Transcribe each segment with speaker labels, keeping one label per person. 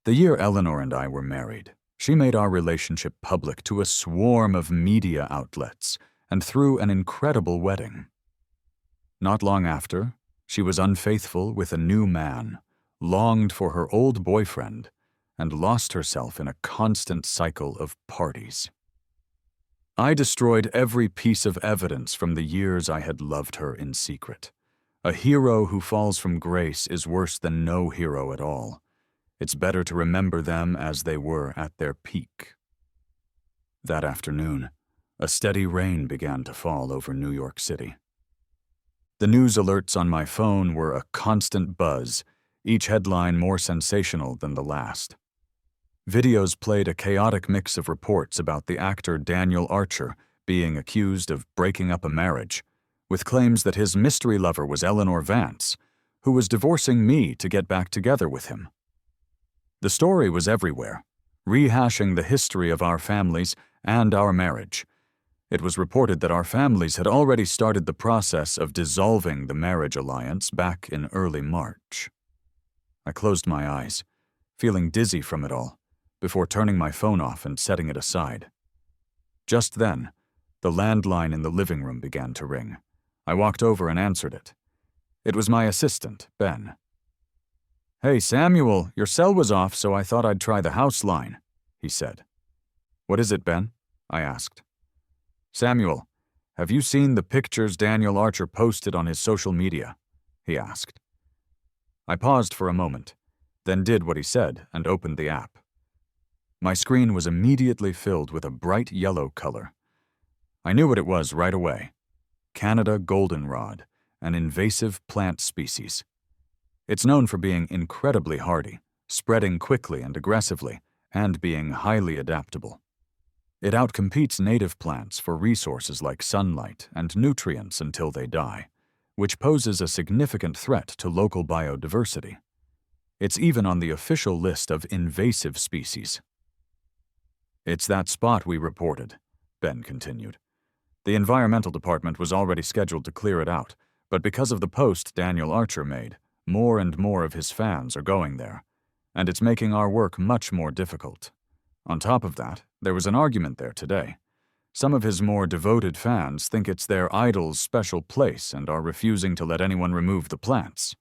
Speaker 1: The year Eleanor and I were married, she made our relationship public to a swarm of media outlets and threw an incredible wedding. Not long after, she was unfaithful with a new man, longed for her old boyfriend, and lost herself in a constant cycle of parties. I destroyed every piece of evidence from the years I had loved her in secret. A hero who falls from grace is worse than no hero at all. It's better to remember them as they were at their peak. That afternoon, a steady rain began to fall over New York City. The news alerts on my phone were a constant buzz, each headline more sensational than the last. Videos played a chaotic mix of reports about the actor Daniel Archer being accused of breaking up a marriage, with claims that his mystery lover was Eleanor Vance, who was divorcing me to get back together with him. The story was everywhere, rehashing the history of our families and our marriage. It was reported that our families had already started the process of dissolving the marriage alliance back in early March. I closed my eyes, feeling dizzy from it all, before turning my phone off and setting it aside. Just then, the landline in the living room began to ring. I walked over and answered it. It was my assistant, Ben. "Hey, Samuel, your cell was off, so I thought I'd try the house line," he said. "What is it, Ben?" I asked. "Samuel, have you seen the pictures Daniel Archer posted on his social media?" he asked. I paused for a moment, then did what he said and opened the app. My screen was immediately filled with a bright yellow color. I knew what it was right away. Canada goldenrod, an invasive plant species. It's known for being incredibly hardy, spreading quickly and aggressively, and being highly adaptable. It outcompetes native plants for resources like sunlight and nutrients until they die, which poses a significant threat to local biodiversity. It's even on the official list of invasive species. "It's that spot we reported," Ben continued. "The environmental department was already scheduled to clear it out, but because of the post Daniel Archer made, more and more of his fans are going there, and it's making our work much more difficult. On top of that, there was an argument there today. Some of his more devoted fans think it's their idol's special place and are refusing to let anyone remove the plants."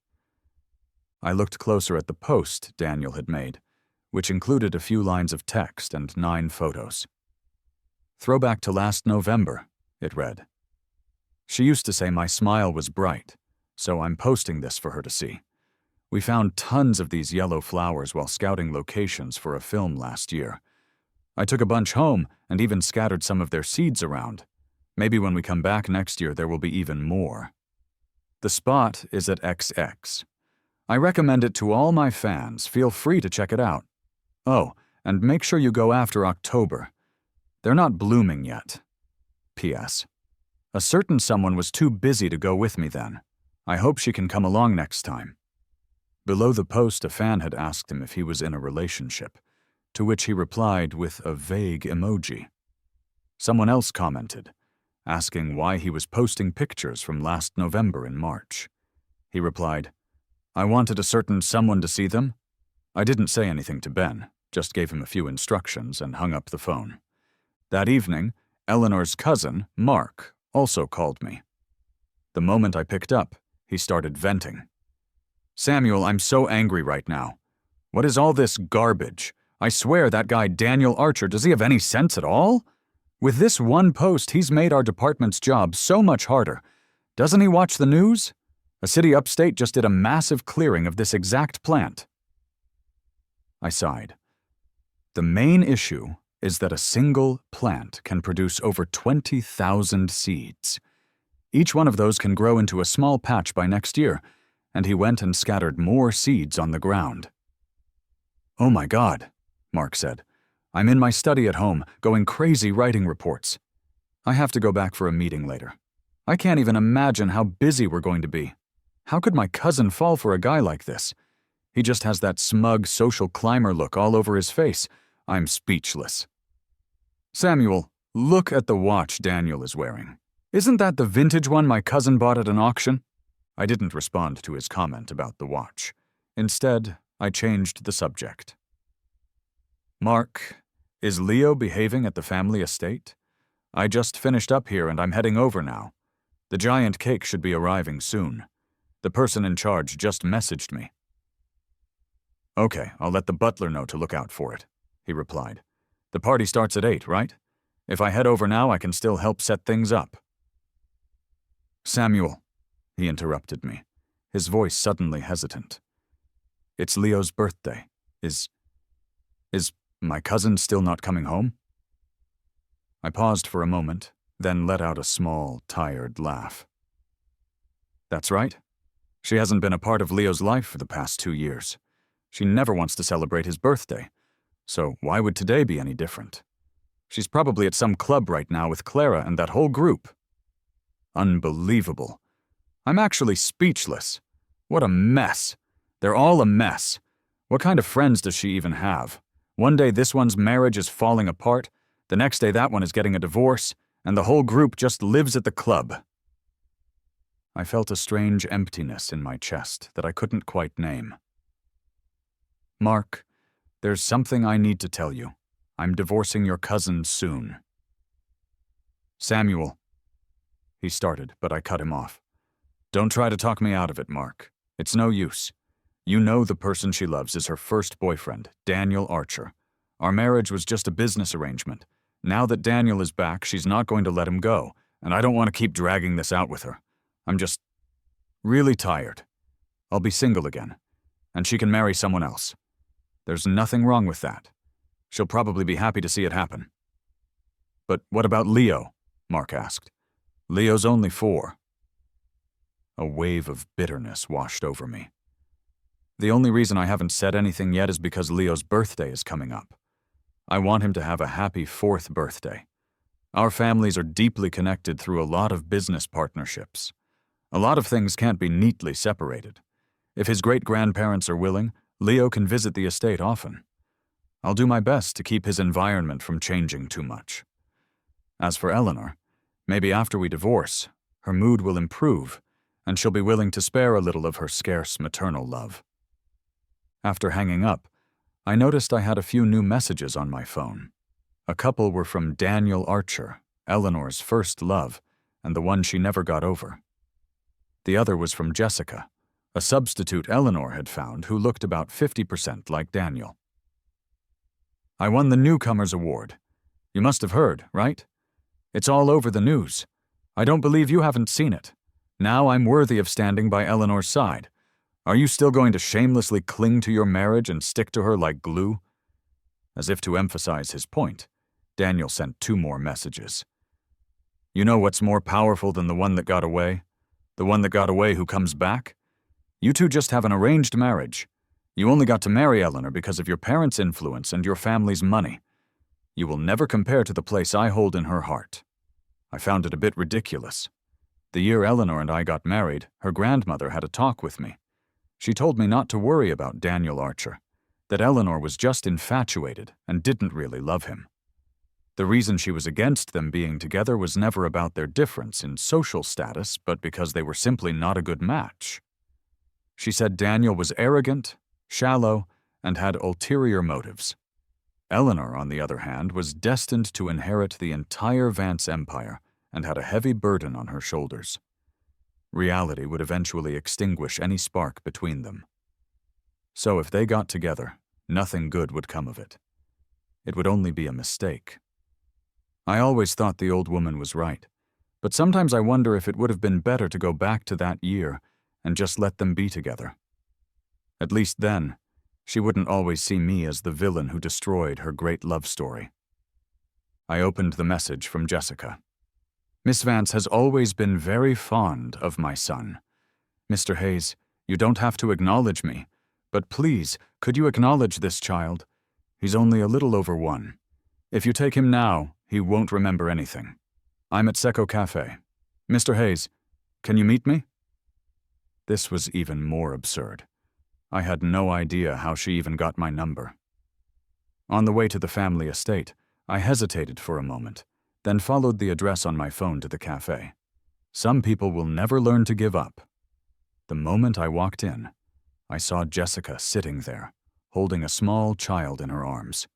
Speaker 1: I looked closer at the post Daniel had made, which included a few lines of text and 9 photos. "Throwback to last November," it read. "She used to say my smile was bright, so I'm posting this for her to see. We found tons of these yellow flowers while scouting locations for a film last year. I took a bunch home and even scattered some of their seeds around. Maybe when we come back next year there will be even more. The spot is at XX. I recommend it to all my fans. Feel free to check it out. Oh, and make sure you go after October. They're not blooming yet. P.S. A certain someone was too busy to go with me then. I hope she can come along next time." Below the post, a fan had asked him if he was in a relationship, to which he replied with a vague emoji. Someone else commented, asking why he was posting pictures from last November and March. He replied, "I wanted a certain someone to see them." I didn't say anything to Ben, just gave him a few instructions and hung up the phone. That evening, Eleanor's cousin, Mark, also called me. The moment I picked up, he started venting. "Samuel, I'm so angry right now. What is all this garbage? I swear that guy Daniel Archer, does he have any sense at all? With this one post, he's made our department's job so much harder. Doesn't he watch the news? A city upstate just did a massive clearing of this exact plant." I sighed. The main issue is that a single plant can produce over 20,000 seeds. Each one of those can grow into a small patch by next year, and he went and scattered more seeds on the ground. "Oh my God," Mark said. "I'm in my study at home, going crazy writing reports. I have to go back for a meeting later. I can't even imagine how busy we're going to be. How could my cousin fall for a guy like this? He just has that smug social climber look all over his face. I'm speechless." "Samuel, look at the watch Daniel is wearing. Isn't that the vintage one my cousin bought at an auction?" I didn't respond to his comment about the watch. Instead, I changed the subject. Mark, is Leo behaving at the family estate? I just finished up here and I'm heading over now. The giant cake should be arriving soon. The person in charge just messaged me. Okay, I'll let the butler know to look out for it, he replied. The party starts at 8, right? If I head over now, I can still help set things up. Samuel, he interrupted me, his voice suddenly hesitant. It's Leo's birthday. Is my cousin still not coming home? I paused for a moment, then let out a small, tired laugh. That's right. She hasn't been a part of Leo's life for the past 2 years. She never wants to celebrate his birthday, so why would today be any different? She's probably at some club right now with Clara and that whole group. Unbelievable. I'm actually speechless. What a mess. They're all a mess. What kind of friends does she even have? One day this one's marriage is falling apart, the next day that one is getting a divorce, and the whole group just lives at the club. I felt a strange emptiness in my chest that I couldn't quite name. Mark, there's something I need to tell you. I'm divorcing your cousin soon. Samuel. He started, but I cut him off. Don't try to talk me out of it, Mark. It's no use. You know the person she loves is her first boyfriend, Daniel Archer. Our marriage was just a business arrangement. Now that Daniel is back, she's not going to let him go, and I don't want to keep dragging this out with her. I'm just really tired. I'll be single again, and she can marry someone else. There's nothing wrong with that. She'll probably be happy to see it happen. But what about Leo? Mark asked. Leo's only 4. A wave of bitterness washed over me. The only reason I haven't said anything yet is because Leo's birthday is coming up. I want him to have a happy 4th birthday. Our families are deeply connected through a lot of business partnerships. A lot of things can't be neatly separated. If his great-grandparents are willing, Leo can visit the estate often. I'll do my best to keep his environment from changing too much. As for Eleanor, maybe after we divorce, her mood will improve, and she'll be willing to spare a little of her scarce maternal love. After hanging up, I noticed I had a few new messages on my phone. A couple were from Daniel Archer, Eleanor's first love, and the one she never got over. The other was from Jessica, a substitute Eleanor had found who looked about 50% like Daniel. I won the Newcomers Award. You must have heard, right? It's all over the news. I don't believe you haven't seen it. Now I'm worthy of standing by Eleanor's side. Are you still going to shamelessly cling to your marriage and stick to her like glue? As if to emphasize his point, Daniel sent 2 more messages. You know what's more powerful than the one that got away? The one that got away who comes back? You two just have an arranged marriage. You only got to marry Eleanor because of your parents' influence and your family's money. You will never compare to the place I hold in her heart. I found it a bit ridiculous. The year Eleanor and I got married, her grandmother had a talk with me. She told me not to worry about Daniel Archer, that Eleanor was just infatuated and didn't really love him. The reason she was against them being together was never about their difference in social status, but because they were simply not a good match. She said Daniel was arrogant, shallow, and had ulterior motives. Eleanor, on the other hand, was destined to inherit the entire Vance empire and had a heavy burden on her shoulders. Reality would eventually extinguish any spark between them. So if they got together, nothing good would come of it. It would only be a mistake. I always thought the old woman was right, but sometimes I wonder if it would have been better to go back to that year and just let them be together. At least then, she wouldn't always see me as the villain who destroyed her great love story. I opened the message from Jessica. Miss Vance has always been very fond of my son. Mr. Hayes, you don't have to acknowledge me, but please, could you acknowledge this child? He's only a little over 1. If you take him now, he won't remember anything. I'm at Seco Cafe. Mr. Hayes, can you meet me? This was even more absurd. I had no idea how she even got my number. On the way to the family estate, I hesitated for a moment, then followed the address on my phone to the cafe. Some people will never learn to give up. The moment I walked in, I saw Jessica sitting there, holding a small child in her arms.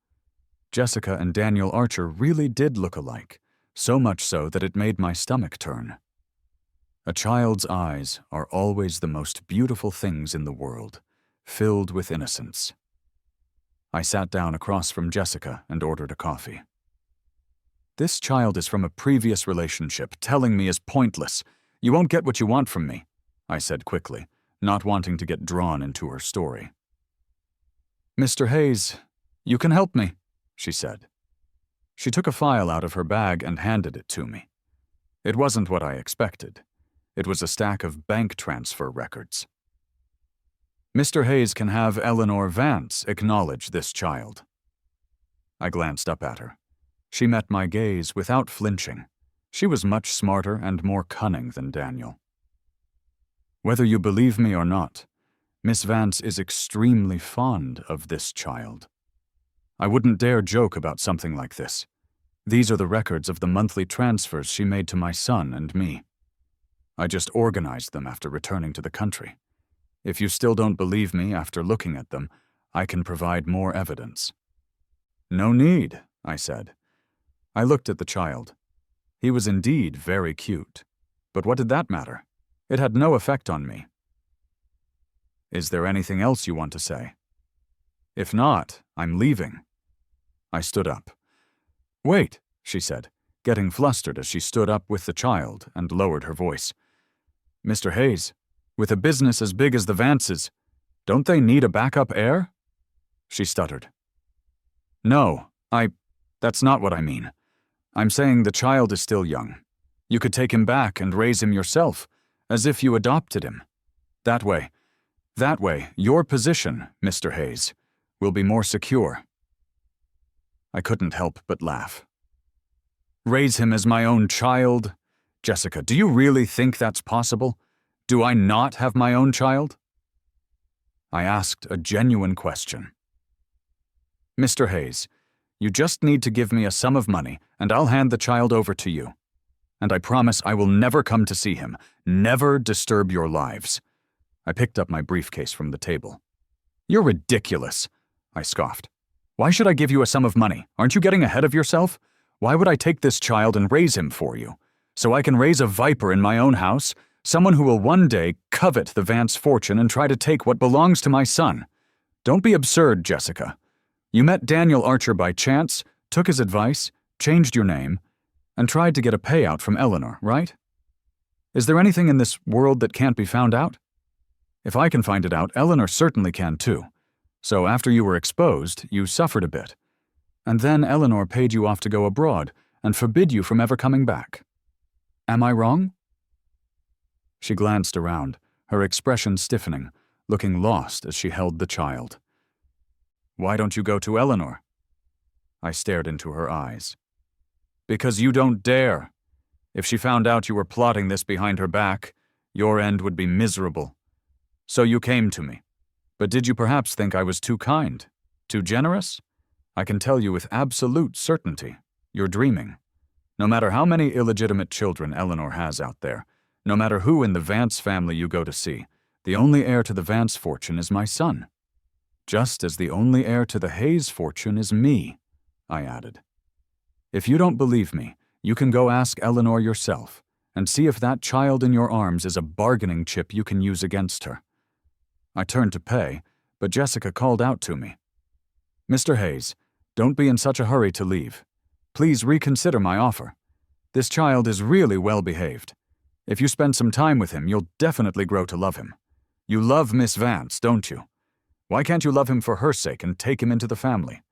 Speaker 1: Jessica and Daniel Archer really did look alike, so much so that it made my stomach turn. A child's eyes are always the most beautiful things in the world, filled with innocence. I sat down across from Jessica and ordered a coffee. "This child is from a previous relationship. Telling me is pointless. You won't get what you want from me," I said quickly, not wanting to get drawn into her story. "Mr. Hayes, you can help me," she said. She took a file out of her bag and handed it to me. It wasn't what I expected. It was a stack of bank transfer records. "Mr. Hayes can have Eleanor Vance acknowledge this child." I glanced up at her. She met my gaze without flinching. She was much smarter and more cunning than Daniel. "Whether you believe me or not, Miss Vance is extremely fond of this child. I wouldn't dare joke about something like this. These are the records of the monthly transfers she made to my son and me. I just organized them after returning to the country. If you still don't believe me after looking at them, I can provide more evidence." "No need," I said. I looked at the child. He was indeed very cute. But what did that matter? It had no effect on me. "Is there anything else you want to say?" "If not, I'm leaving." I stood up. "Wait," she said, getting flustered as she stood up with the child and lowered her voice. "Mr. Hayes, with a business as big as the Vances, don't they need a backup heir?" She stuttered. "No, that's not what I mean. I'm saying the child is still young. You could take him back and raise him yourself, as if you adopted him. That way, your position, Mr. Hayes, will be more secure." I couldn't help but laugh. "Raise him as my own child? Jessica, do you really think that's possible? Do I not have my own child?" I asked a genuine question. "Mr. Hayes, you just need to give me a sum of money, and I'll hand the child over to you. And I promise I will never come to see him, never disturb your lives." I picked up my briefcase from the table. "You're ridiculous," I scoffed. "Why should I give you a sum of money? Aren't you getting ahead of yourself? Why would I take this child and raise him for you? So I can raise a viper in my own house, someone who will one day covet the Vance fortune and try to take what belongs to my son. Don't be absurd, Jessica. You met Daniel Archer by chance, took his advice, changed your name, and tried to get a payout from Eleanor, right? Is there anything in this world that can't be found out? If I can find it out, Eleanor certainly can too. So after you were exposed, you suffered a bit. And then Eleanor paid you off to go abroad and forbid you from ever coming back. Am I wrong?" She glanced around, her expression stiffening, looking lost as she held the child. "Why don't you go to Eleanor?" I stared into her eyes. "Because you don't dare. If she found out you were plotting this behind her back, your end would be miserable. So you came to me. But did you perhaps think I was too kind? Too generous? I can tell you with absolute certainty, you're dreaming. No matter how many illegitimate children Eleanor has out there, no matter who in the Vance family you go to see, the only heir to the Vance fortune is my son. Just as the only heir to the Hayes fortune is me," I added. "If you don't believe me, you can go ask Eleanor yourself and see if that child in your arms is a bargaining chip you can use against her." I turned to pay, but Jessica called out to me. "Mr. Hayes, don't be in such a hurry to leave. Please reconsider my offer. This child is really well behaved. If you spend some time with him, you'll definitely grow to love him. You love Miss Vance, don't you? Why can't you love him for her sake and take him into the family?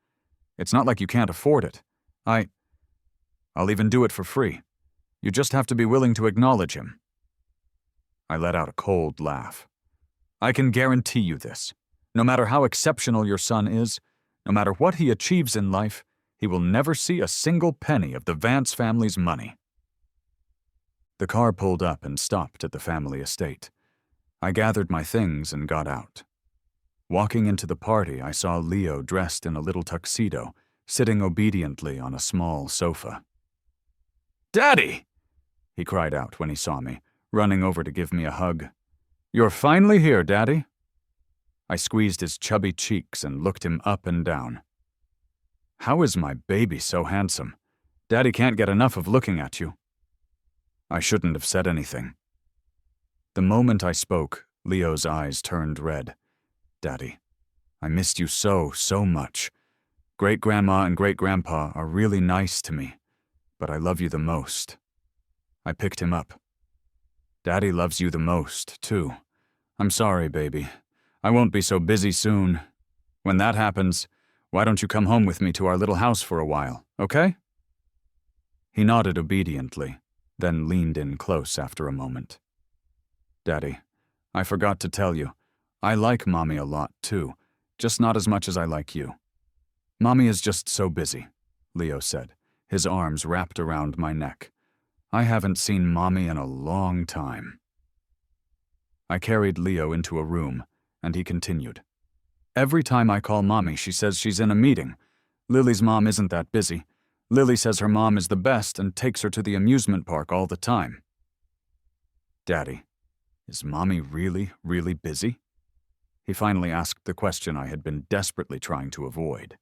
Speaker 1: It's not like you can't afford it. I'll even do it for free. You just have to be willing to acknowledge him." I let out a cold laugh. "I can guarantee you this. No matter how exceptional your son is, no matter what he achieves in life, he will never see a single penny of the Vance family's money." The car pulled up and stopped at the family estate. I gathered my things and got out. Walking into the party, I saw Leo dressed in a little tuxedo, sitting obediently on a small sofa. "Daddy!" he cried out when he saw me, running over to give me a hug. "You're finally here, Daddy." I squeezed his chubby cheeks and looked him up and down. How is my baby so handsome? Daddy can't get enough of looking at you. I shouldn't have said anything. The moment I spoke, Leo's eyes turned red. Daddy, I missed you so much. Great-grandma and great-grandpa are really nice to me, but I love you the most. I picked him up. Daddy loves you the most, too. I'm sorry, baby. I won't be so busy soon. When that happens, why don't you come home with me to our little house for a while, okay? He nodded obediently, then leaned in close after a moment. Daddy, I forgot to tell you, I like Mommy a lot, too, just not as much as I like you. Mommy is just so busy, Leo said, his arms wrapped around my neck. I haven't seen Mommy in a long time. I carried Leo into a room, and he continued. Every time I call Mommy, she says she's in a meeting. Lily's mom isn't that busy. Lily says her mom is the best and takes her to the amusement park all the time. Daddy, is Mommy really, really busy? He finally asked the question I had been desperately trying to avoid.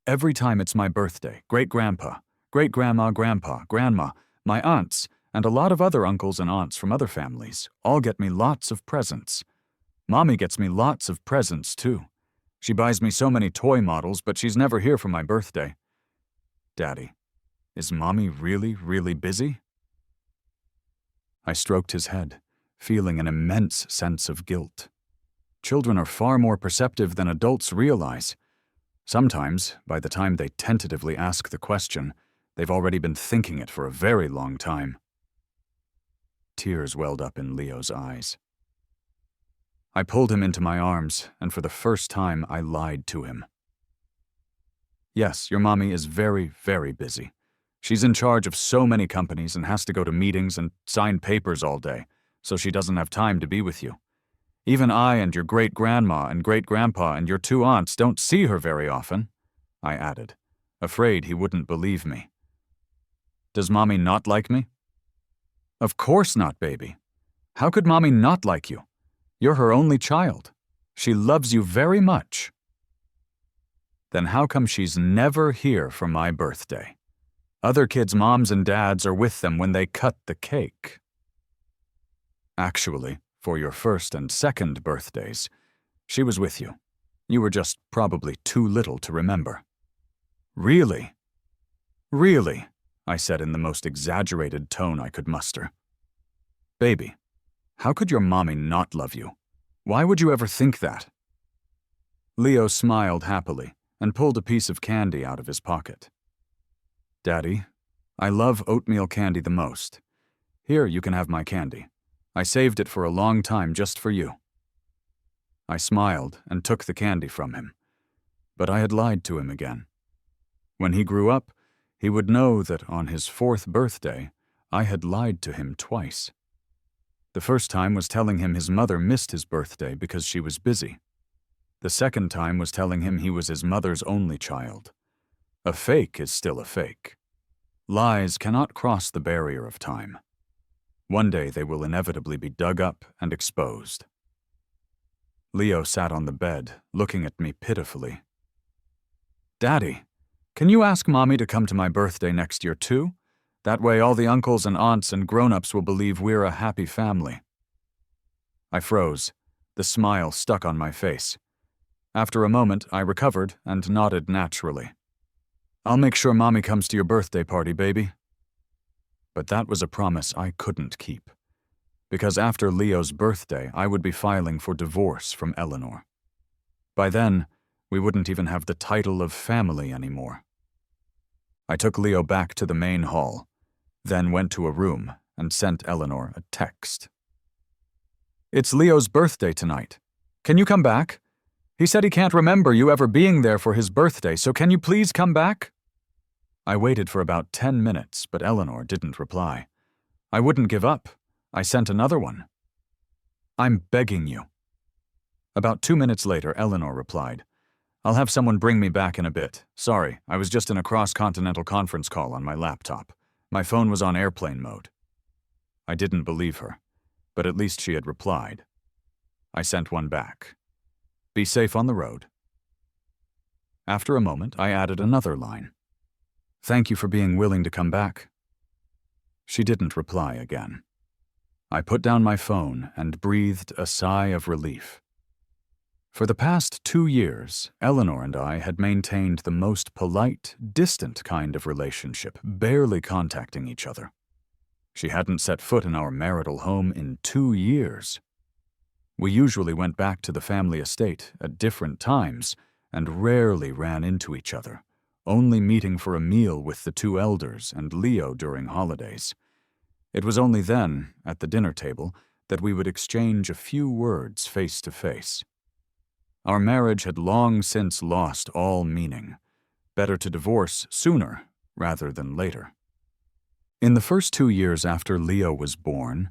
Speaker 1: Every time it's my birthday, great-grandpa, great-grandma, grandpa, grandma, my aunts, and a lot of other uncles and aunts from other families all get me lots of presents. Mommy gets me lots of presents, too. She buys me so many toy models, but she's never here for my birthday. Daddy, is Mommy really, really busy? I stroked his head, feeling an immense sense of guilt. Children are far more perceptive than adults realize. Sometimes, by the time they tentatively ask the question, they've already been thinking it for a very long time. Tears welled up in Leo's eyes. I pulled him into my arms, and for the first time I lied to him. Yes, your Mommy is very, very busy. She's in charge of so many companies and has to go to meetings and sign papers all day, so she doesn't have time to be with you. Even I and your great-grandma and great-grandpa and your two aunts don't see her very often, I added, afraid he wouldn't believe me. Does Mommy not like me? Of course not, baby. How could Mommy not like you? You're her only child. She loves you very much. Then how come she's never here for my birthday? Other kids' moms and dads are with them when they cut the cake. Actually, for your first and second birthdays, she was with you. You were just probably too little to remember. Really? Really? I said in the most exaggerated tone I could muster. Baby, how could your Mommy not love you? Why would you ever think that? Leo smiled happily and pulled a piece of candy out of his pocket. Daddy, I love oatmeal candy the most. Here, you can have my candy. I saved it for a long time just for you. I smiled and took the candy from him, but I had lied to him again. When he grew up, he would know that on his 4th birthday, I had lied to him twice. The first time was telling him his mother missed his birthday because she was busy. The second time was telling him he was his mother's only child. A fake is still a fake. Lies cannot cross the barrier of time. One day they will inevitably be dug up and exposed. Leo sat on the bed, looking at me pitifully. Daddy, can you ask Mommy to come to my birthday next year too? That way all the uncles and aunts and grown-ups will believe we're a happy family. I froze. The smile stuck on my face. After a moment, I recovered and nodded naturally. I'll make sure Mommy comes to your birthday party, baby. But that was a promise I couldn't keep, because after Leo's birthday, I would be filing for divorce from Eleanor. By then, we wouldn't even have the title of family anymore. I took Leo back to the main hall, then went to a room and sent Eleanor a text. It's Leo's birthday tonight. Can you come back? He said he can't remember you ever being there for his birthday, so can you please come back? I waited for about 10 minutes, but Eleanor didn't reply. I wouldn't give up. I sent another one. I'm begging you. About 2 minutes later, Eleanor replied, I'll have someone bring me back in a bit. Sorry, I was just in a cross-continental conference call on my laptop. My phone was on airplane mode. I didn't believe her, but at least she had replied. I sent one back. Be safe on the road. After a moment, I added another line. "Thank you for being willing to come back." She didn't reply again. I put down my phone and breathed a sigh of relief. For the past 2 years, Eleanor and I had maintained the most polite, distant kind of relationship, barely contacting each other. She hadn't set foot in our marital home in 2 years. We usually went back to the family estate at different times and rarely ran into each other, only meeting for a meal with the 2 elders and Leo during holidays. It was only then, at the dinner table, that we would exchange a few words face to face. Our marriage had long since lost all meaning. Better to divorce sooner rather than later. In the first 2 years after Leo was born,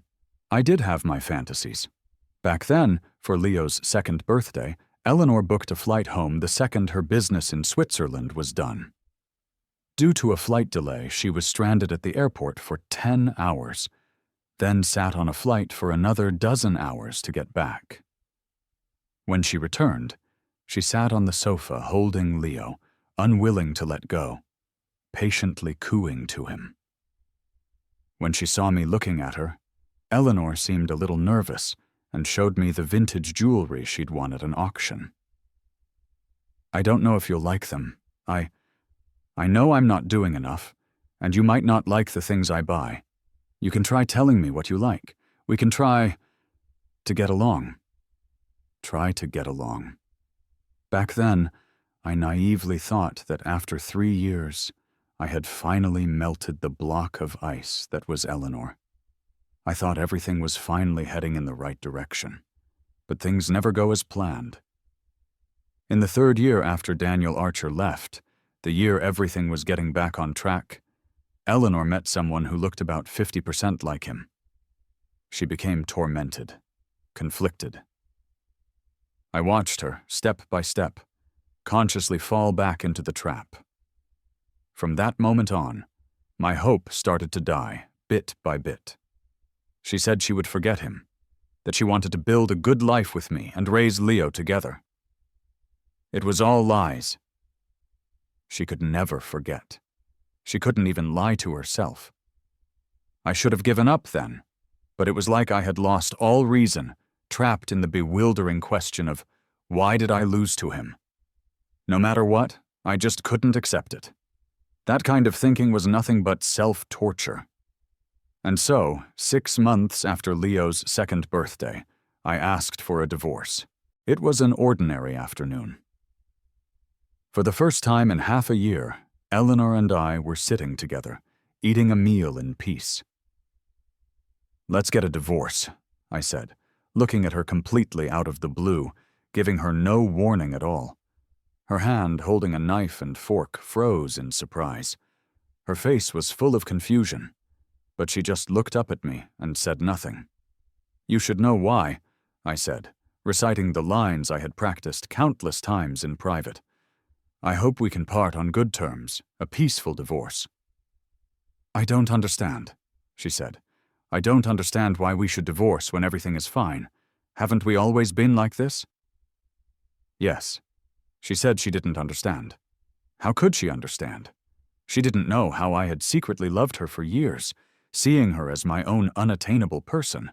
Speaker 1: I did have my fantasies. Back then, for Leo's 2nd birthday, Eleanor booked a flight home the second her business in Switzerland was done. Due to a flight delay, she was stranded at the airport for 10 hours, then sat on a flight for another dozen hours to get back. When she returned, she sat on the sofa holding Leo, unwilling to let go, patiently cooing to him. When she saw me looking at her, Eleanor seemed a little nervous and showed me the vintage jewelry she'd won at an auction. "I don't know if you'll like them. I know I'm not doing enough, and you might not like the things I buy. You can try telling me what you like. We can try to get along." Try to get along. Back then, I naively thought that after 3 years, I had finally melted the block of ice that was Eleanor. I thought everything was finally heading in the right direction, but things never go as planned. In the 3rd year after Daniel Archer left, the year everything was getting back on track, Eleanor met someone who looked about 50% like him. She became tormented, conflicted. I watched her, step by step, consciously fall back into the trap. From that moment on, my hope started to die, bit by bit. She said she would forget him, that she wanted to build a good life with me and raise Leo together. It was all lies. She could never forget. She couldn't even lie to herself. I should have given up then, but it was like I had lost all reason, trapped in the bewildering question of, why did I lose to him? No matter what, I just couldn't accept it. That kind of thinking was nothing but self-torture. And so, 6 months after Leo's 2nd birthday, I asked for a divorce. It was an ordinary afternoon. For the first time in half a year, Eleanor and I were sitting together, eating a meal in peace. "Let's get a divorce," I said, looking at her completely out of the blue, giving her no warning at all. Her hand, holding a knife and fork, froze in surprise. Her face was full of confusion, but she just looked up at me and said nothing. "You should know why," I said, reciting the lines I had practiced countless times in private. "I hope we can part on good terms, a peaceful divorce." "I don't understand," she said. "I don't understand why we should divorce when everything is fine. Haven't we always been like this?" Yes. She said she didn't understand. How could she understand? She didn't know how I had secretly loved her for years, seeing her as my own unattainable person.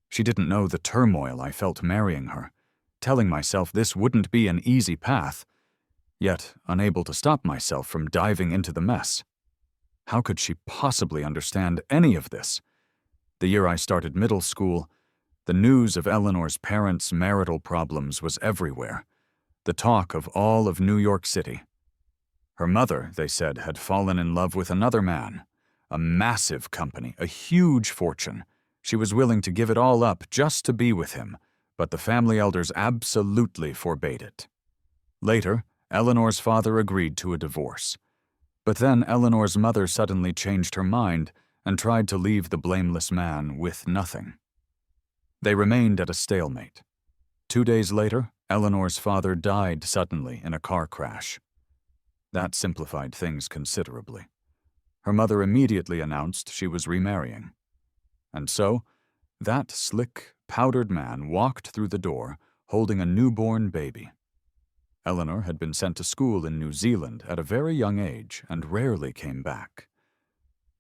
Speaker 1: She didn't know the turmoil I felt marrying her, telling myself this wouldn't be an easy path, yet unable to stop myself from diving into the mess. How could she possibly understand any of this? The year I started middle school, the news of Eleanor's parents' marital problems was everywhere, the talk of all of New York City. Her mother, they said, had fallen in love with another man, a massive company, a huge fortune. She was willing to give it all up just to be with him, but the family elders absolutely forbade it. Later, Eleanor's father agreed to a divorce. But then Eleanor's mother suddenly changed her mind and tried to leave the blameless man with nothing. They remained at a stalemate. 2 days later, Eleanor's father died suddenly in a car crash. That simplified things considerably. Her mother immediately announced she was remarrying. And so, that slick, powdered man walked through the door holding a newborn baby. Eleanor had been sent to school in New Zealand at a very young age and rarely came back.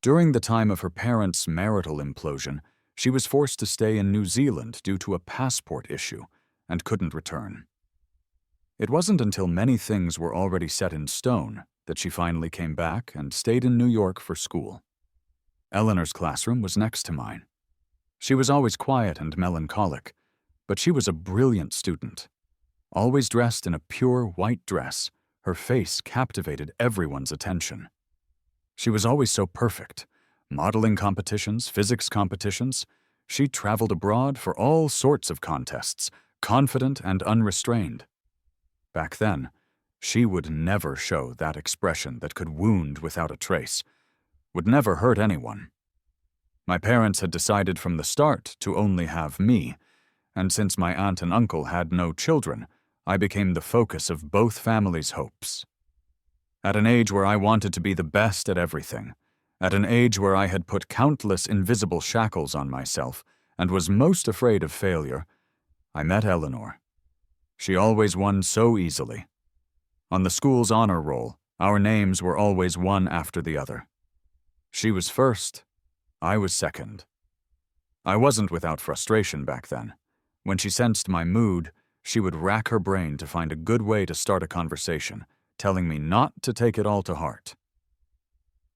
Speaker 1: During the time of her parents' marital implosion, she was forced to stay in New Zealand due to a passport issue and couldn't return. It wasn't until many things were already set in stone that she finally came back and stayed in New York for school. Eleanor's classroom was next to mine. She was always quiet and melancholic, but she was a brilliant student. Always dressed in a pure white dress, her face captivated everyone's attention. She was always so perfect. Modeling competitions, physics competitions. She traveled abroad for all sorts of contests, confident and unrestrained. Back then, she would never show that expression that could wound without a trace, would never hurt anyone. My parents had decided from the start to only have me, and since my aunt and uncle had no children, I became the focus of both families' hopes. At an age where I wanted to be the best at everything, at an age where I had put countless invisible shackles on myself and was most afraid of failure, I met Eleanor. She always won so easily. On the school's honor roll, our names were always one after the other. She was first, I was second. I wasn't without frustration back then. When she sensed my mood, she would rack her brain to find a good way to start a conversation, telling me not to take it all to heart.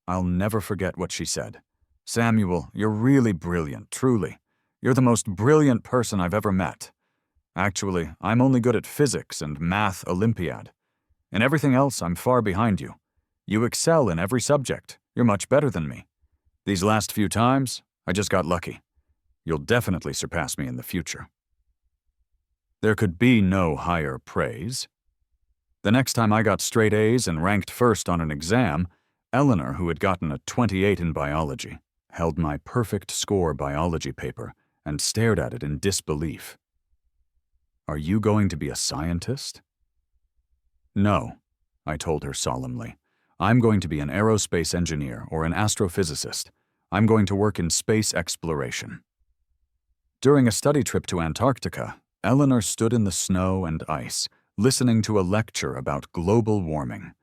Speaker 1: I'll never forget what she said. "Samuel, you're really brilliant, truly. You're the most brilliant person I've ever met. Actually, I'm only good at physics and math Olympiad. In everything else, I'm far behind you. You excel in every subject. You're much better than me. These last few times, I just got lucky. You'll definitely surpass me in the future." There could be no higher praise. The next time I got straight A's and ranked first on an exam, Eleanor, who had gotten a 28 in biology, held my perfect score biology paper and stared at it in disbelief. "Are you going to be a scientist?" "No," I told her solemnly. "I'm going to be an aerospace engineer or an astrophysicist. I'm going to work in space exploration." During a study trip to Antarctica, Eleanor stood in the snow and ice, listening to a lecture about global warming.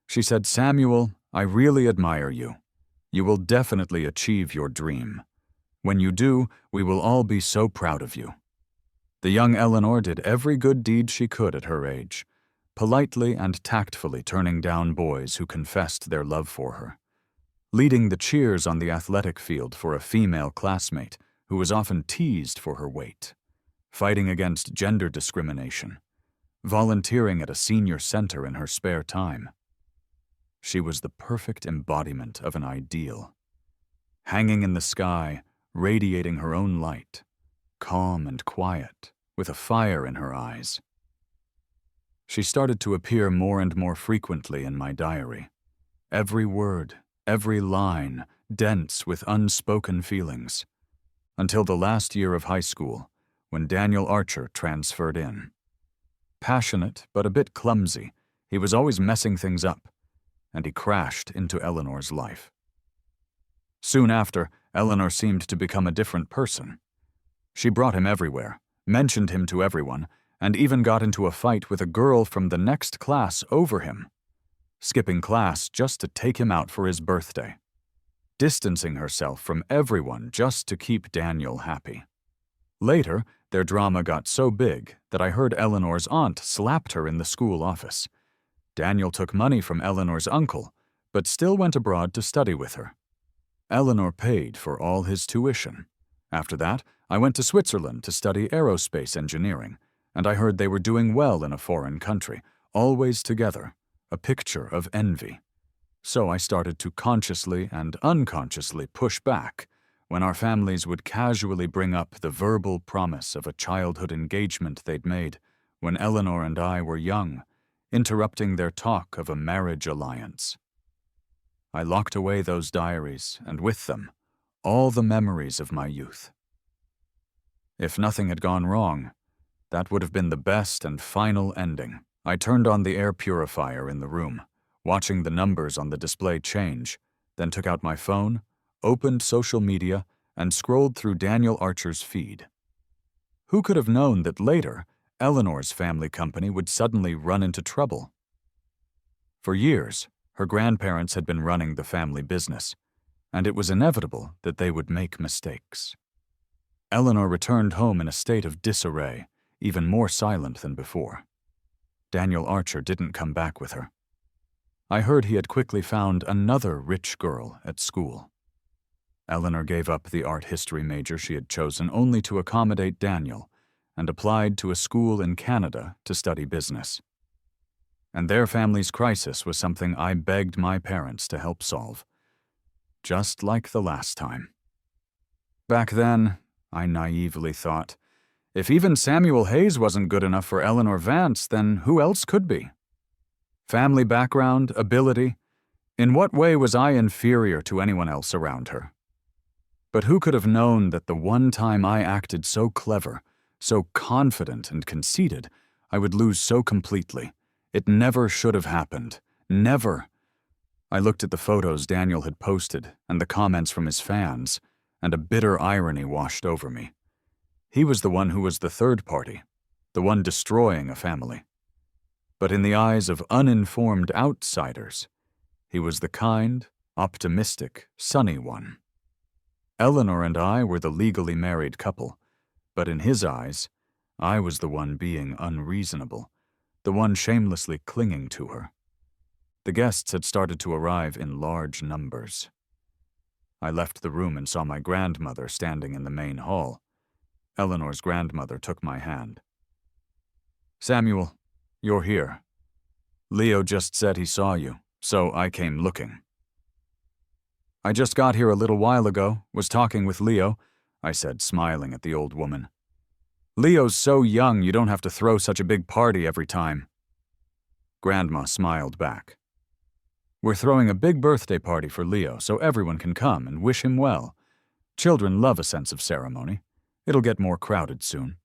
Speaker 1: She said, "Samuel, I really admire you. You will definitely achieve your dream. When you do, we will all be so proud of you." The young Eleanor did every good deed she could at her age, politely and tactfully turning down boys who confessed their love for her, leading the cheers on the athletic field for a female classmate who was often teased for her weight, fighting against gender discrimination, volunteering at a senior center in her spare time. She was the perfect embodiment of an ideal, hanging in the sky, radiating her own light, calm and quiet, with a fire in her eyes. She started to appear more and more frequently in my diary. Every word, every line, dense with unspoken feelings, until the last year of high school, when Daniel Archer transferred in. Passionate, but a bit clumsy, he was always messing things up, and he crashed into Eleanor's life. Soon after, Eleanor seemed to become a different person. She brought him everywhere, mentioned him to everyone, and even got into a fight with a girl from the next class over him, skipping class just to take him out for his birthday, distancing herself from everyone just to keep Daniel happy. Later, their drama got so big that I heard Eleanor's aunt slapped her in the school office. Daniel took money from Eleanor's uncle, but still went abroad to study with her. Eleanor paid for all his tuition. After that, I went to Switzerland to study aerospace engineering, and I heard they were doing well in a foreign country, always together, a picture of envy. So I started to consciously and unconsciously push back when our families would casually bring up the verbal promise of a childhood engagement they'd made when Eleanor and I were young, interrupting their talk of a marriage alliance. I locked away those diaries, and with them, all the memories of my youth. If nothing had gone wrong, that would have been the best and final ending. I turned on the air purifier in the room, watching the numbers on the display change, then took out my phone, opened social media, and scrolled through Daniel Archer's feed. Who could have known that later, Eleanor's family company would suddenly run into trouble. For years, her grandparents had been running the family business, and it was inevitable that they would make mistakes. Eleanor returned home in a state of disarray, even more silent than before. Daniel Archer didn't come back with her. I heard he had quickly found another rich girl at school. Eleanor gave up the art history major she had chosen only to accommodate Daniel and applied to a school in Canada to study business. And their family's crisis was something I begged my parents to help solve, just like the last time. Back then, I naively thought, if even Samuel Hayes wasn't good enough for Eleanor Vance, then who else could be? Family background, ability, in what way was I inferior to anyone else around her? But who could have known that the one time I acted so clever, so confident and conceited, I would lose so completely? It never should have happened. Never. I looked at the photos Daniel had posted and the comments from his fans, and a bitter irony washed over me. He was the one who was the third party, the one destroying a family. But in the eyes of uninformed outsiders, he was the kind, optimistic, sunny one. Eleanor and I were the legally married couple, but in his eyes, I was the one being unreasonable, the one shamelessly clinging to her. The guests had started to arrive in large numbers. I left the room and saw my grandmother standing in the main hall. Eleanor's grandmother took my hand. "Samuel, you're here. Leo just said he saw you, so I came looking." "I just got here a little while ago, was talking with Leo," I said, smiling at the old woman. "Leo's so young you don't have to throw such a big party every time." Grandma smiled back. "We're throwing a big birthday party for Leo so everyone can come and wish him well. Children love a sense of ceremony. It'll get more crowded soon.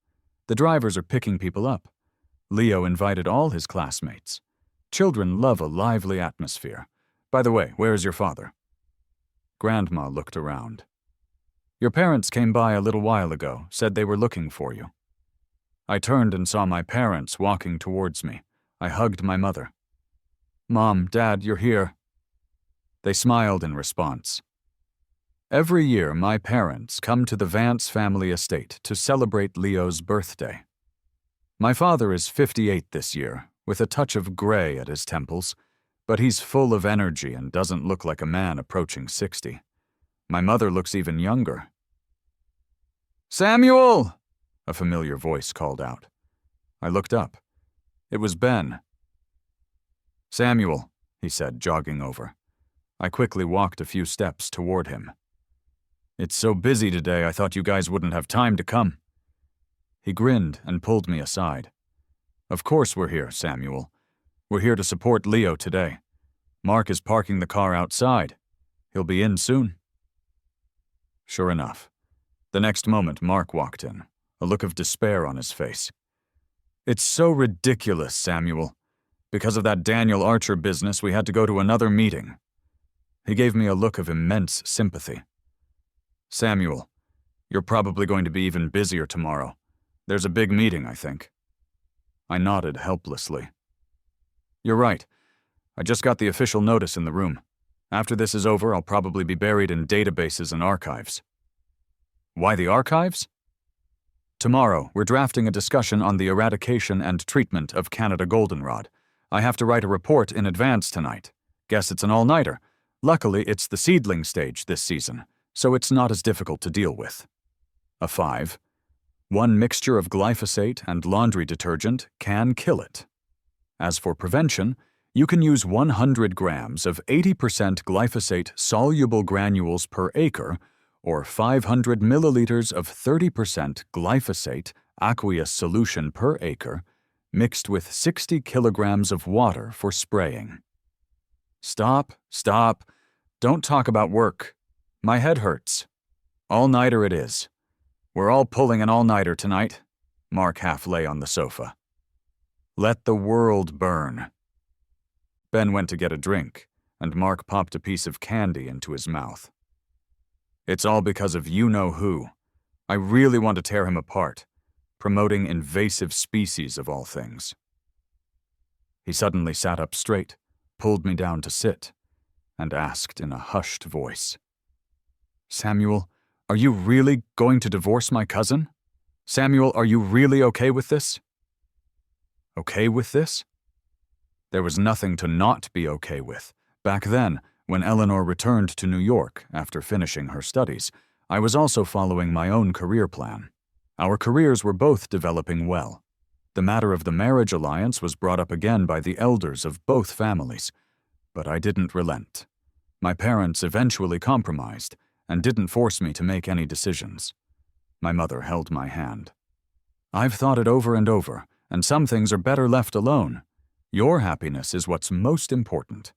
Speaker 1: The drivers are picking people up. Leo invited all his classmates. Children love a lively atmosphere. By the way, where is your father?" Grandma looked around. "Your parents came by a little while ago, said they were looking for you." I turned and saw my parents walking towards me. I hugged my mother. "Mom, Dad, you're here." They smiled in response. Every year, my parents come to the Vance family estate to celebrate Leo's birthday. My father is 58 this year, with a touch of gray at his temples, but he's full of energy and doesn't look like a man approaching 60. My mother looks even younger. "Samuel!" a familiar voice called out. I looked up. It was Ben. "Samuel," he said, jogging over. I quickly walked a few steps toward him. "It's so busy today, I thought you guys wouldn't have time to come." He grinned and pulled me aside. "Of course we're here, Samuel. We're here to support Leo today. Mark is parking the car outside. He'll be in soon." Sure enough, the next moment Mark walked in, a look of despair on his face. "It's so ridiculous, Samuel. Because of that Daniel Archer business, we had to go to another meeting." He gave me a look of immense sympathy. "Samuel, you're probably going to be even busier tomorrow. There's a big meeting, I think." I nodded helplessly. "You're right. I just got the official notice in the room. After this is over, I'll probably be buried in databases and archives." "Why the archives?" "Tomorrow, we're drafting a discussion on the eradication and treatment of Canada goldenrod. I have to write a report in advance tonight. Guess it's an all-nighter. Luckily, it's the seedling stage this season, so it's not as difficult to deal with." A 5. One mixture of glyphosate and laundry detergent can kill it. As for prevention, you can use 100 grams of 80% glyphosate soluble granules per acre or 500 milliliters of 30% glyphosate aqueous solution per acre mixed with 60 kilograms of water for spraying. Stop. Don't talk about work. My head hurts. All-nighter it is. We're all pulling an all-nighter tonight. Mark half lay on the sofa. Let the world burn. Ben went to get a drink, and Mark popped a piece of candy into his mouth. It's all because of you-know-who. I really want to tear him apart. promoting invasive species of all things. He suddenly sat up straight, pulled me down to sit, and asked in a hushed voice, "Samuel, are you really going to divorce my cousin? Samuel, are you really okay with this?" Okay with this? There was nothing to not be okay with. Back then, when Eleanor returned to New York after finishing her studies, I was also following my own career plan. Our careers were both developing well. The matter of the marriage alliance was brought up again by the elders of both families, but I didn't relent. My parents eventually compromised and didn't force me to make any decisions. My mother held my hand. "I've thought it over and over, and some things are better left alone. Your happiness is what's most important.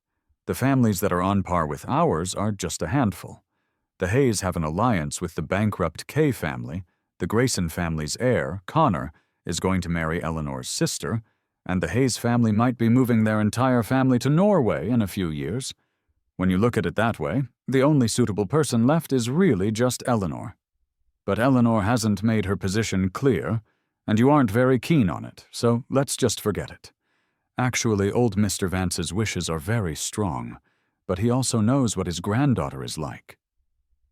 Speaker 1: The families that are on par with ours are just a handful. The Hayes have an alliance with the bankrupt Kay family. The Grayson family's heir, Connor, is going to marry Eleanor's sister, and the Hayes family might be moving their entire family to Norway in a few years. When you look at it that way, the only suitable person left is really just Eleanor. But Eleanor hasn't made her position clear, and you aren't very keen on it, so let's just forget it. Actually, old Mr. Vance's wishes are very strong, but he also knows what his granddaughter is like."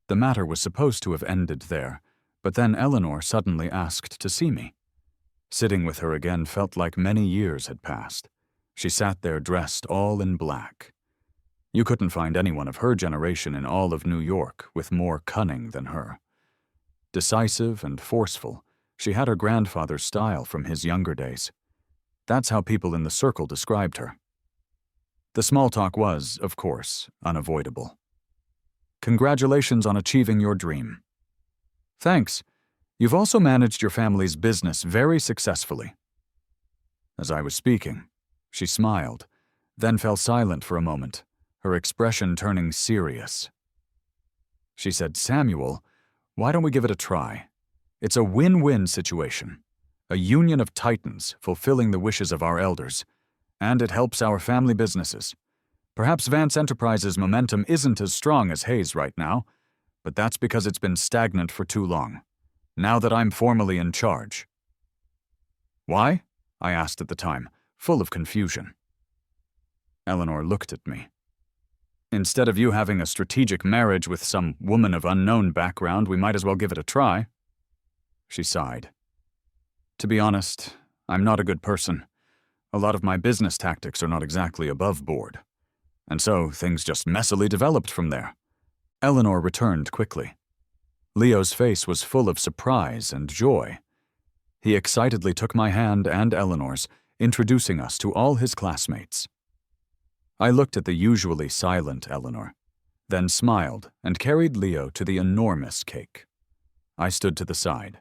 Speaker 1: The matter was supposed to have ended there, but then Eleanor suddenly asked to see me. Sitting with her again felt like many years had passed. She sat there dressed all in black. You couldn't find anyone of her generation in all of New York with more cunning than her. Decisive and forceful, she had her grandfather's style from his younger days. That's how people in the circle described her. The small talk was, of course, unavoidable. "Congratulations on achieving your dream." "Thanks. You've also managed your family's business very successfully." As I was speaking, she smiled, then fell silent for a moment, her expression turning serious. She said, "Samuel, why don't we give it a try? It's a win-win situation. A union of titans fulfilling the wishes of our elders, and it helps our family businesses. Perhaps Vance Enterprises' momentum isn't as strong as Hayes right now, but that's because it's been stagnant for too long. Now that I'm formally in charge." "Why?" I asked at the time, full of confusion. Eleanor looked at me. "Instead of you having a strategic marriage with some woman of unknown background, we might as well give it a try." She sighed. "To be honest, I'm not a good person. A lot of my business tactics are not exactly above board. And so things just messily developed from there." Eleanor returned quickly. Leo's face was full of surprise and joy. He excitedly took my hand and Eleanor's, introducing us to all his classmates. I looked at the usually silent Eleanor, then smiled and carried Leo to the enormous cake. I stood to the side.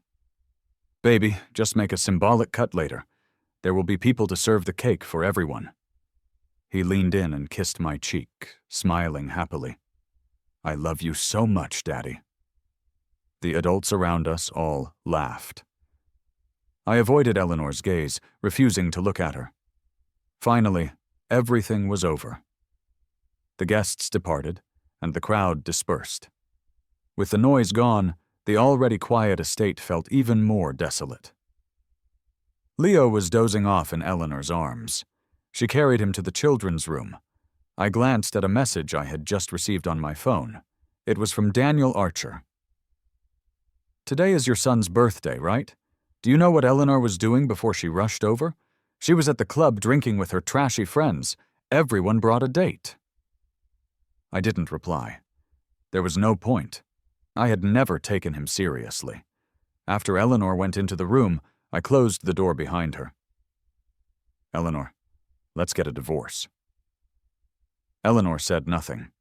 Speaker 1: "Baby, just make a symbolic cut later. There will be people to serve the cake for everyone." He leaned in and kissed my cheek, smiling happily. "I love you so much, Daddy." The adults around us all laughed. I avoided Eleanor's gaze, refusing to look at her. Finally, everything was over. The guests departed, and the crowd dispersed. With the noise gone, the already quiet estate felt even more desolate. Leo was dozing off in Eleanor's arms. She carried him to the children's room. I glanced at a message I had just received on my phone. It was from Daniel Archer. "Today is your son's birthday, right? Do you know what Eleanor was doing before she rushed over? She was at the club drinking with her trashy friends. Everyone brought a date." I didn't reply. There was no point. I had never taken him seriously. After Eleanor went into the room, I closed the door behind her. "Eleanor, let's get a divorce." Eleanor said nothing.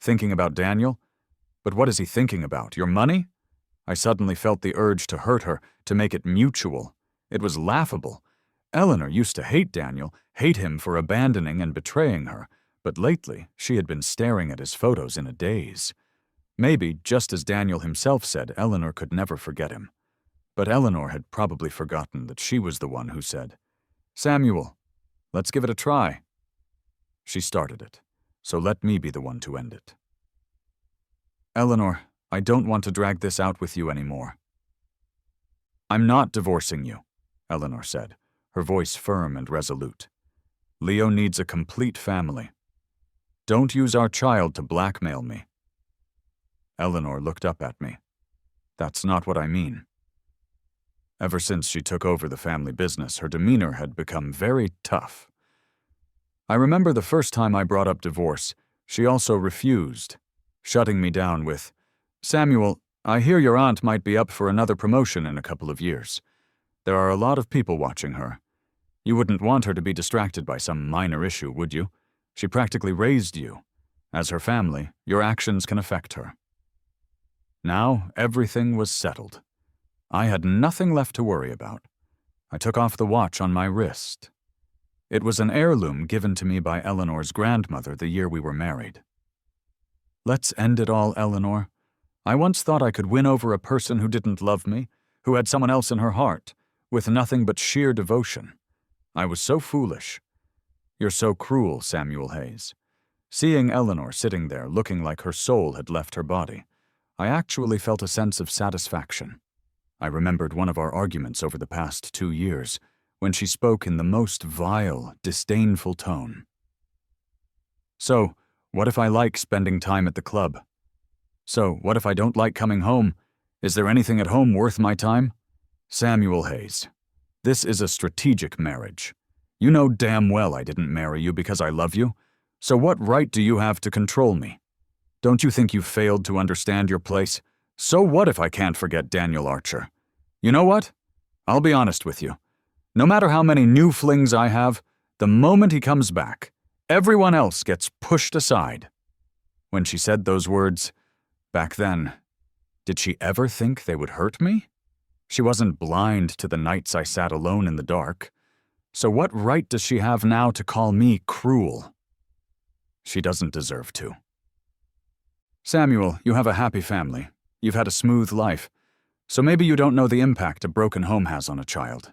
Speaker 1: "Thinking about Daniel? But what is he thinking about? Your money?" I suddenly felt the urge to hurt her, to make it mutual. It was laughable. Eleanor used to hate Daniel, hate him for abandoning and betraying her, but lately she had been staring at his photos in a daze. Maybe, just as Daniel himself said, Eleanor could never forget him. But Eleanor had probably forgotten that she was the one who said, "Samuel, let's give it a try." She started it, so let me be the one to end it. "Eleanor, I don't want to drag this out with you anymore." I'm not divorcing you, Eleanor said, her voice firm and resolute. Leo needs a complete family. Don't use our child to blackmail me. Eleanor looked up at me. That's not what I mean. Ever since she took over the family business, her demeanor had become very tough. I remember the first time I brought up divorce, she also refused, shutting me down with, "Samuel, I hear your aunt might be up for another promotion in a couple of years. There are a lot of people watching her. You wouldn't want her to be distracted by some minor issue, would you? She practically raised you. As her family, your actions can affect her." Now, everything was settled. I had nothing left to worry about. I took off the watch on my wrist. It was an heirloom given to me by Eleanor's grandmother the year we were married. Let's end it all, Eleanor. I once thought I could win over a person who didn't love me, who had someone else in her heart, with nothing but sheer devotion. I was so foolish. You're so cruel, Samuel Hayes. Seeing Eleanor sitting there looking like her soul had left her body, I actually felt a sense of satisfaction. I remembered one of our arguments over the past 2 years, when she spoke in the most vile, disdainful tone. So, what if I like spending time at the club? So, what if I don't like coming home? Is there anything at home worth my time? Samuel Hayes, this is a strategic marriage. You know damn well I didn't marry you because I love you, so what right do you have to control me? Don't you think you've failed to understand your place? So what if I can't forget Daniel Archer? You know what? I'll be honest with you. No matter how many new flings I have, the moment he comes back, everyone else gets pushed aside. When she said those words, back then, did she ever think they would hurt me? She wasn't blind to the nights I sat alone in the dark. So what right does she have now to call me cruel? She doesn't deserve to. Samuel, you have a happy family. You've had a smooth life. So maybe you don't know the impact a broken home has on a child.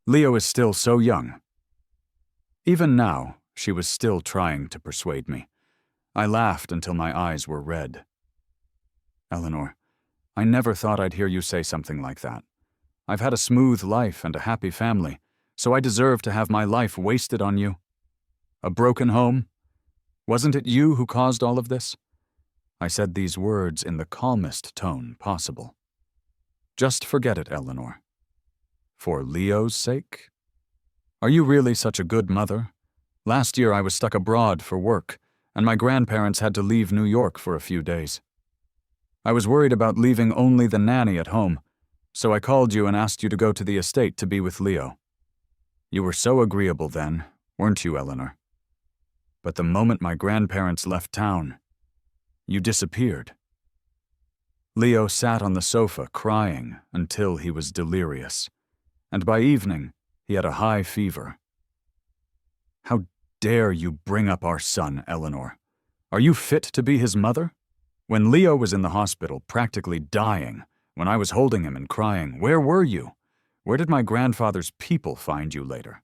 Speaker 1: Leo is still so young. Even now, she was still trying to persuade me. I laughed until my eyes were red. Eleanor, I never thought I'd hear you say something like that. I've had a smooth life and a happy family, so I deserve to have my life wasted on you. A broken home? Wasn't it you who caused all of this? I said these words in the calmest tone possible. Just forget it, Eleanor. For Leo's sake? Are you really such a good mother? Last year I was stuck abroad for work, and my grandparents had to leave New York for a few days. I was worried about leaving only the nanny at home, so I called you and asked you to go to the estate to be with Leo. You were so agreeable then, weren't you, Eleanor? But the moment my grandparents left town, you disappeared. Leo sat on the sofa crying until he was delirious, and by evening he had a high fever. How dare you bring up our son, Eleanor? Are you fit to be his mother? When Leo was in the hospital, practically dying, when I was holding him and crying, where were you? Where did my grandfather's people find you later?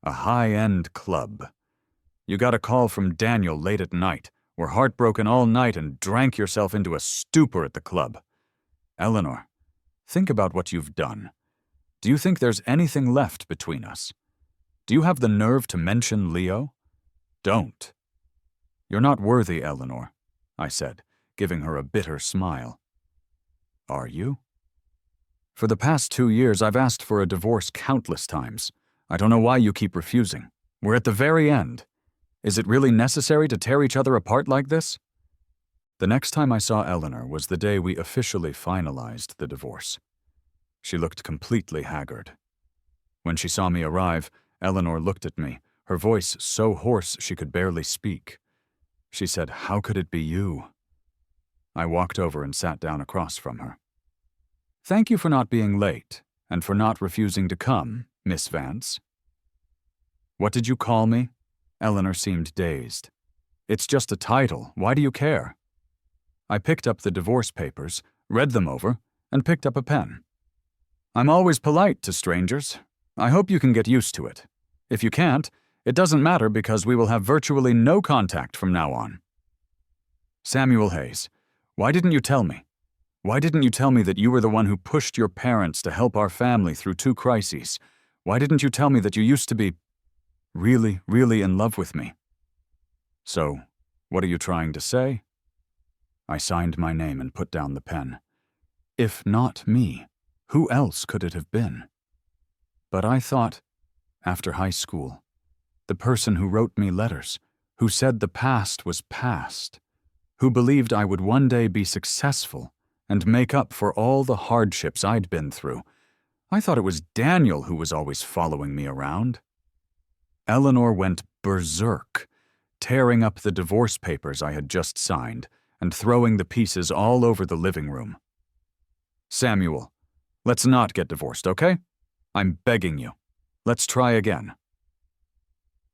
Speaker 1: A high-end club. You got a call from Daniel late at night, were heartbroken all night and drank yourself into a stupor at the club. Eleanor, think about what you've done. Do you think there's anything left between us? Do you have the nerve to mention Leo? Don't. You're not worthy, Eleanor, I said, giving her a bitter smile. Are you? For the past 2 years, I've asked for a divorce countless times. I don't know why you keep refusing. We're at the very end. Is it really necessary to tear each other apart like this? The next time I saw Eleanor was the day we officially finalized the divorce. She looked completely haggard. When she saw me arrive, Eleanor looked at me, her voice so hoarse she could barely speak. She said, "How could it be you?" I walked over and sat down across from her. "Thank you for not being late, and for not refusing to come, Miss Vance." "What did you call me?" Eleanor seemed dazed. "It's just a title. Why do you care?" I picked up the divorce papers, read them over, and picked up a pen. "I'm always polite to strangers. I hope you can get used to it. If you can't, it doesn't matter because we will have virtually no contact from now on." "Samuel Hayes, why didn't you tell me? Why didn't you tell me that you were the one who pushed your parents to help our family through 2 crises? Why didn't you tell me that you used to be really, really in love with me?" "So, what are you trying to say?" I signed my name and put down the pen. If not me, who else could it have been? But I thought, after high school, the person who wrote me letters, who said the past was past, who believed I would one day be successful and make up for all the hardships I'd been through, I thought it was Daniel who was always following me around. Eleanor went berserk, tearing up the divorce papers I had just signed and throwing the pieces all over the living room. "Samuel, let's not get divorced, okay? I'm begging you. Let's try again."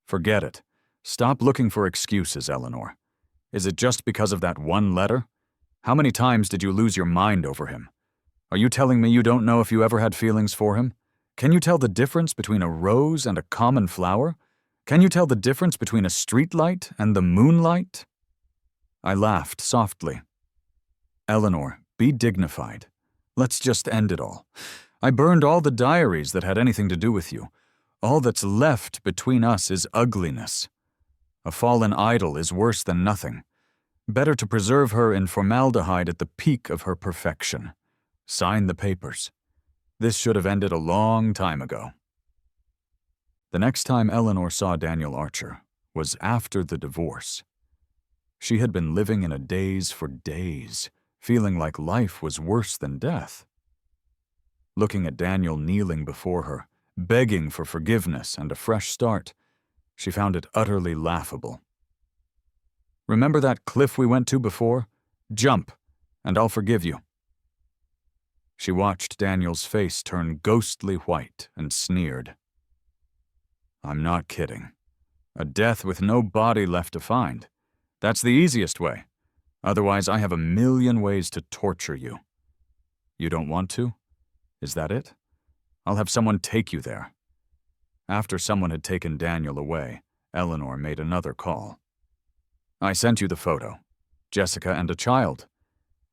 Speaker 1: "Forget it. Stop looking for excuses, Eleanor. Is it just because of that one letter? How many times did you lose your mind over him? Are you telling me you don't know if you ever had feelings for him? Can you tell the difference between a rose and a common flower? Can you tell the difference between a streetlight and the moonlight?" I laughed softly. "Eleanor, be dignified. Let's just end it all. I burned all the diaries that had anything to do with you. All that's left between us is ugliness. A fallen idol is worse than nothing. Better to preserve her in formaldehyde at the peak of her perfection. Sign the papers. This should have ended a long time ago." The next time Eleanor saw Daniel Archer was after the divorce. She had been living in a daze for days, feeling like life was worse than death. Looking at Daniel kneeling before her, begging for forgiveness and a fresh start, she found it utterly laughable. "Remember that cliff we went to before? Jump, and I'll forgive you." She watched Daniel's face turn ghostly white and sneered. "I'm not kidding. A death with no body left to find. That's the easiest way. Otherwise, I have 1,000,000 ways to torture you. You don't want to? Is that it? I'll have someone take you there." After someone had taken Daniel away, Eleanor made another call. "I sent you the photo. Jessica and a child.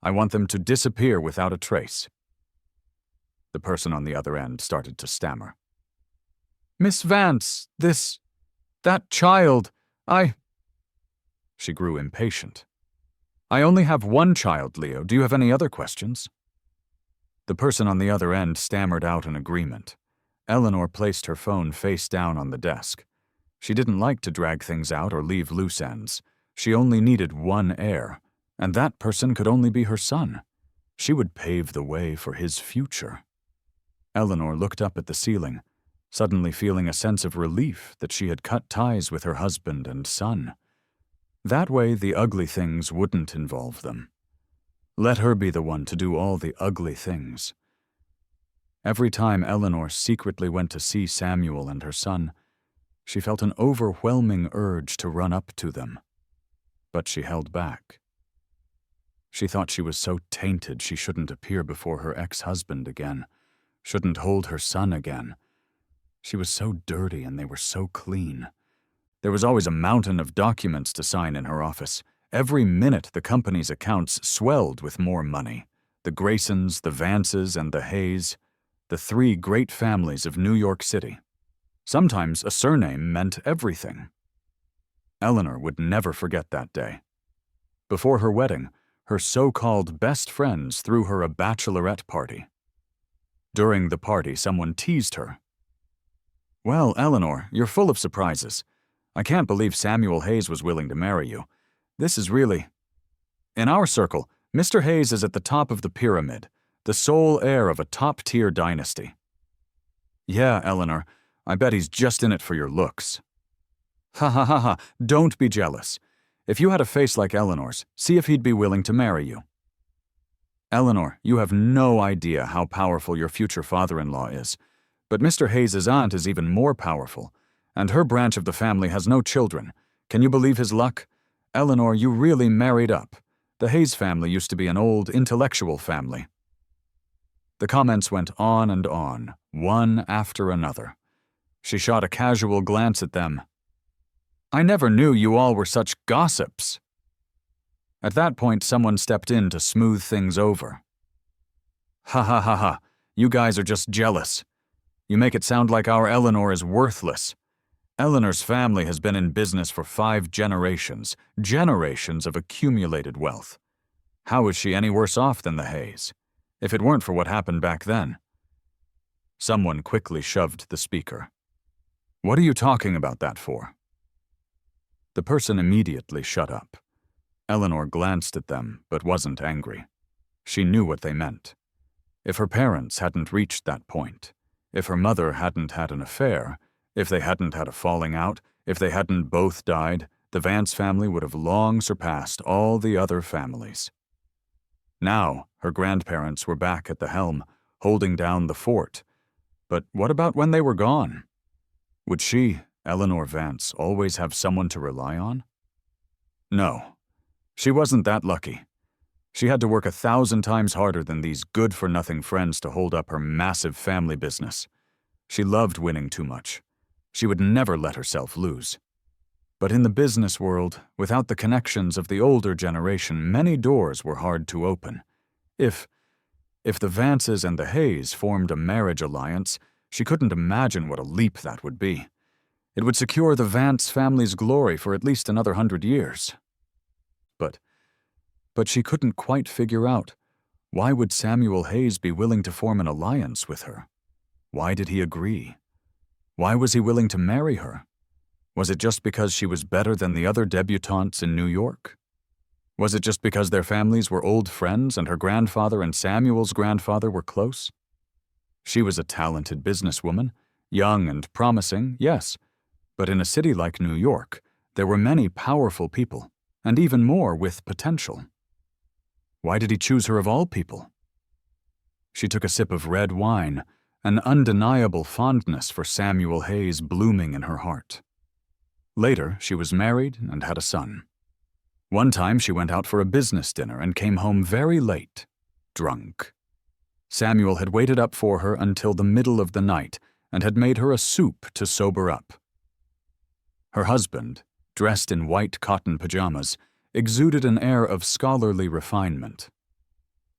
Speaker 1: I want them to disappear without a trace." The person on the other end started to stammer. "Miss Vance, that child, She grew impatient. "I only have one child, Leo. Do you have any other questions?" The person on the other end stammered out an agreement. Eleanor placed her phone face down on the desk. She didn't like to drag things out or leave loose ends. She only needed one heir, and that person could only be her son. She would pave the way for his future. Eleanor looked up at the ceiling, suddenly feeling a sense of relief that she had cut ties with her husband and son. That way the ugly things wouldn't involve them. Let her be the one to do all the ugly things. Every time Eleanor secretly went to see Samuel and her son, she felt an overwhelming urge to run up to them. But she held back. She thought she was so tainted she shouldn't appear before her ex-husband again, shouldn't hold her son again. She was so dirty and they were so clean. There was always a mountain of documents to sign in her office. Every minute the company's accounts swelled with more money. The Graysons, the Vances, and the Hayes, the 3 great families of New York City. Sometimes a surname meant everything. Eleanor would never forget that day. Before her wedding, her so-called best friends threw her a bachelorette party. During the party, someone teased her. "Well, Eleanor, you're full of surprises. I can't believe Samuel Hayes was willing to marry you. This is really... In our circle, Mr. Hayes is at the top of the pyramid, the sole heir of a top-tier dynasty." "Yeah, Eleanor, I bet he's just in it for your looks." "Ha ha ha ha, don't be jealous. If you had a face like Eleanor's, see if he'd be willing to marry you." "Eleanor, you have no idea how powerful your future father-in-law is. But Mr. Hayes' aunt is even more powerful, and her branch of the family has no children. Can you believe his luck? Eleanor, you really married up. The Hayes family used to be an old, intellectual family." The comments went on and on, one after another. She shot a casual glance at them. "I never knew you all were such gossips." At that point, someone stepped in to smooth things over. Ha ha ha ha. You guys are just jealous. You make it sound like our Eleanor is worthless. Eleanor's family has been in business for 5 generations, generations of accumulated wealth. How is she any worse off than the Hayes, if it weren't for what happened back then? Someone quickly shoved the speaker. What are you talking about that for? The person immediately shut up. Eleanor glanced at them, but wasn't angry. She knew what they meant. If her parents hadn't reached that point, if her mother hadn't had an affair, if they hadn't had a falling out, if they hadn't both died, the Vance family would have long surpassed all the other families. Now, her grandparents were back at the helm, holding down the fort. But what about when they were gone? Would she, Eleanor Vance, always have someone to rely on? No, she wasn't that lucky. She had to work 1,000 times harder than these good-for-nothing friends to hold up her massive family business. She loved winning too much. She would never let herself lose. But in the business world, without the connections of the older generation, many doors were hard to open. If the Vances and the Hayes formed a marriage alliance, she couldn't imagine what a leap that would be. It would secure the Vance family's glory for at least another 100 years. But she couldn't quite figure out, why would Samuel Hayes be willing to form an alliance with her? Why did he agree? Why was he willing to marry her? Was it just because she was better than the other debutantes in New York? Was it just because their families were old friends and her grandfather and Samuel's grandfather were close? She was a talented businesswoman, young and promising, yes, but in a city like New York, there were many powerful people, and even more with potential. Why did he choose her of all people? She took a sip of red wine, an undeniable fondness for Samuel Hayes blooming in her heart. Later, she was married and had a son. One time she went out for a business dinner and came home very late, drunk. Samuel had waited up for her until the middle of the night and had made her a soup to sober up. Her husband, dressed in white cotton pajamas, exuded an air of scholarly refinement.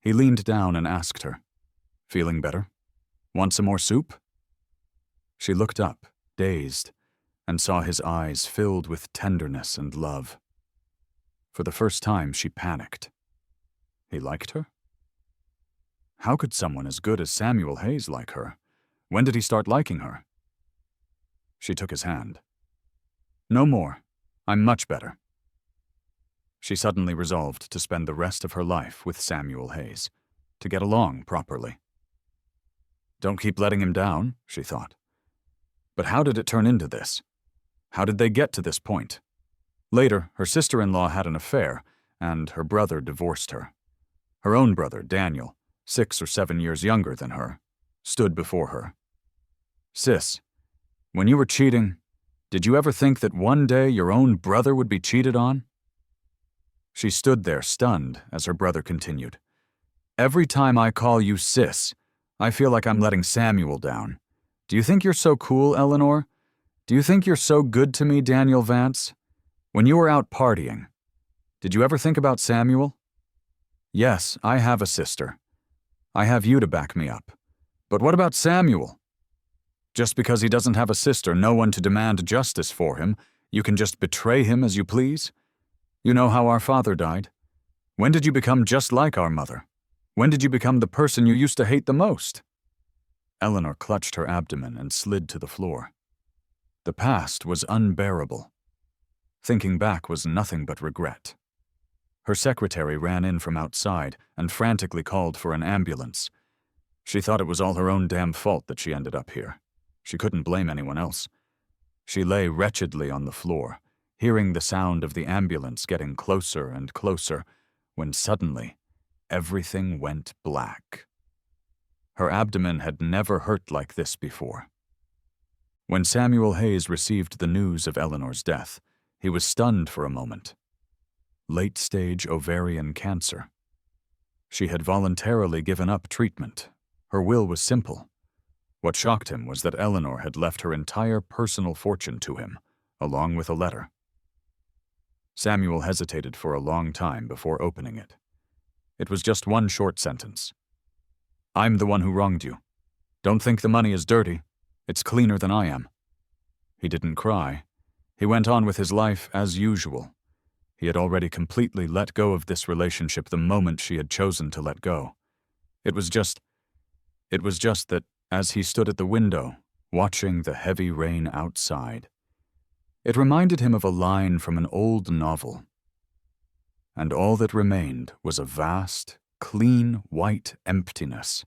Speaker 1: He leaned down and asked her, "Feeling better? Want some more soup?" She looked up, dazed, and saw his eyes filled with tenderness and love. For the first time, she panicked. He liked her? How could someone as good as Samuel Hayes like her? When did he start liking her? She took his hand. "No more. I'm much better." She suddenly resolved to spend the rest of her life with Samuel Hayes, to get along properly. Don't keep letting him down, she thought. But how did it turn into this? How did they get to this point? Later, her sister-in-law had an affair, and her brother divorced her. Her own brother, Daniel, 6 or 7 years younger than her, stood before her. "Sis, when you were cheating, did you ever think that one day your own brother would be cheated on?" She stood there stunned as her brother continued. "Every time I call you sis, I feel like I'm letting Samuel down. Do you think you're so cool, Eleanor? Do you think you're so good to me, Daniel Vance? When you were out partying, did you ever think about Samuel? Yes, I have a sister. I have you to back me up. But what about Samuel? Just because he doesn't have a sister, no one to demand justice for him, you can just betray him as you please? You know how our father died. When did you become just like our mother? When did you become the person you used to hate the most?" Eleanor clutched her abdomen and slid to the floor. The past was unbearable. Thinking back was nothing but regret. Her secretary ran in from outside and frantically called for an ambulance. She thought it was all her own damn fault that she ended up here. She couldn't blame anyone else. She lay wretchedly on the floor, hearing the sound of the ambulance getting closer and closer, when suddenly, everything went black. Her abdomen had never hurt like this before. When Samuel Hayes received the news of Eleanor's death, he was stunned for a moment. Late-stage ovarian cancer. She had voluntarily given up treatment. Her will was simple. What shocked him was that Eleanor had left her entire personal fortune to him, along with a letter. Samuel hesitated for a long time before opening it. It was just one short sentence. I'm the one who wronged you. Don't think the money is dirty. It's cleaner than I am." He didn't cry. He went on with his life as usual. He had already completely let go of this relationship the moment she had chosen to let go. It was just that, as he stood at the window, watching the heavy rain outside, it reminded him of a line from an old novel. And all that remained was a vast, clean white emptiness,